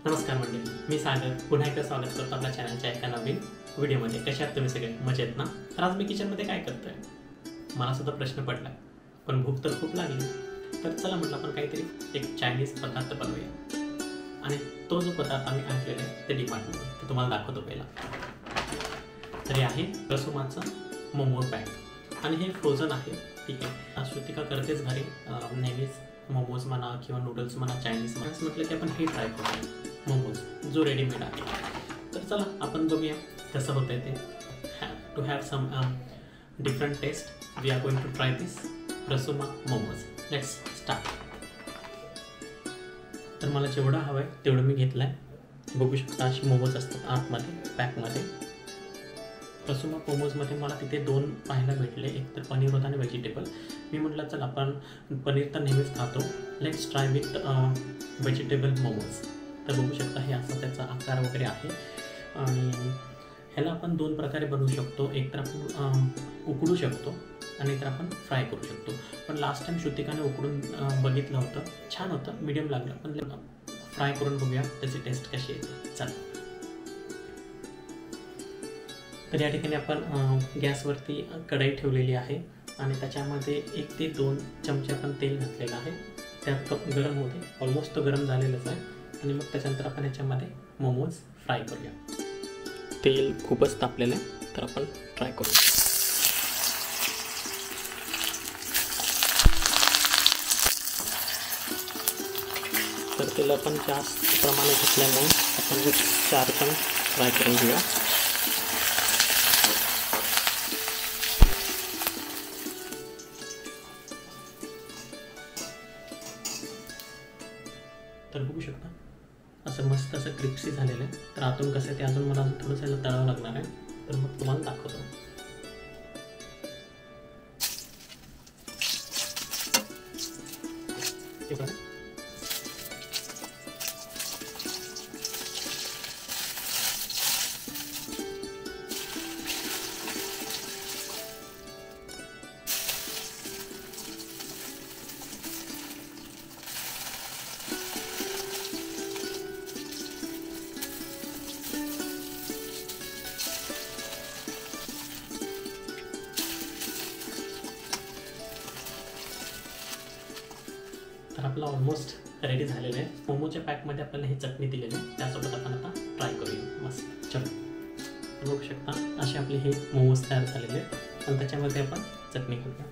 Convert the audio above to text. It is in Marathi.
नमस्कार मंडळी, मी सागर पुन्हा एकदा स्वागत करतो आपल्या चॅनलच्या एका नवीन व्हिडिओमध्ये. कशा आहात तुम्ही सगळे? मजेत ना? तर आज मी किचनमध्ये काय करतोय, मला सुद्धा प्रश्न पडला, पण भूक तर खूप लागली. तर चला म्हटलं आपण काहीतरी एक चायनीज पदार्थ बनवूया. आणि तो जो पदार्थ आम्ही आणलेला आहे ते डीमार्टमध्ये, ते तुम्हाला दाखवतो पहिला. तर हे आहे रसुमाचं मोमो पॅक आणि हे फ्रोझन आहे. ठीक आहे, श्रुतिका करतेच घरी नेहमीच मोमोज म्हणा किंवा नूडल्स म्हणा, चायनीज म्हणा. म्हटलं की आपण हे ट्राय करूया मोमोज जो रेडीमेड आहे. तर चला आपण बघूया कसं होतं ते. To have some different taste we are going to try this रसुमा मोमोज. Let's start. तर मला जेवढं हवं आहे तेवढं मी घेतलं आहे. बघू शकता अशी मोमोज असतात आतमध्ये पॅकमध्ये. रसुमा मोमोजमध्ये मला तिथे 2 पाहायला भेटले, एक तर पनीर होता आणि व्हेजिटेबल. मी म्हटलं चल आपण पनीर तर नेहमीच खातो, let's try with vegetable momos. तर बघू शकता हे असा त्याचा आकार वगैरे आहे. आणि ह्याला आपण 2 प्रकारे बनवू शकतो. एक तर आपण उकडू शकतो आणि तर आपण फ्राय करू शकतो. पण लास्ट टाइम श्रुतिकाने उकडून बघितलं होतं, छान होतं, मीडियम लागलं. पण फ्राय करून बघूया त्याची टेस्ट कशी येते. चला. तर या ठिकाणी आपण गॅसवरती कढई ठेवलेली आहे आणि त्याच्यामध्ये 1 ते 2 चमचे आपण तेल घातलेलं आहे. त्यात गरम होते, ऑलमोस्ट तो गरम झालेलंच आहे. आणि मग त्याच्यानंतर आपण ह्याच्यामध्ये मोमोज फ्राय करूया. तेल खूपच तापलेलं आहे, तर आपण ट्राय करू. तर तेल आपण जास्त प्रमाणात घेतल्यामुळे आपण 4 चमचे फ्राय करून घेऊया. तर बघू शकता असं मस्त असं क्रिप्सी झालेलं आहे. तर आतून कसं ते अजून मला थोडंसं याला तळावं लागणार आहे, तर मग तुम्हाला दाखवतो. तर आपलं ऑलमोस्ट रेडी झालेलं आहे. मोमोच्या पॅकमध्ये आपल्याला ही चटणी दिलेली आहे, त्यासोबत आपण आता ट्राय करूया. मस्त. चलो, बघू शकता असे आपले हे मोमोज तयार झालेले आहेत आणि त्याच्यामध्ये आपण चटणी करूया.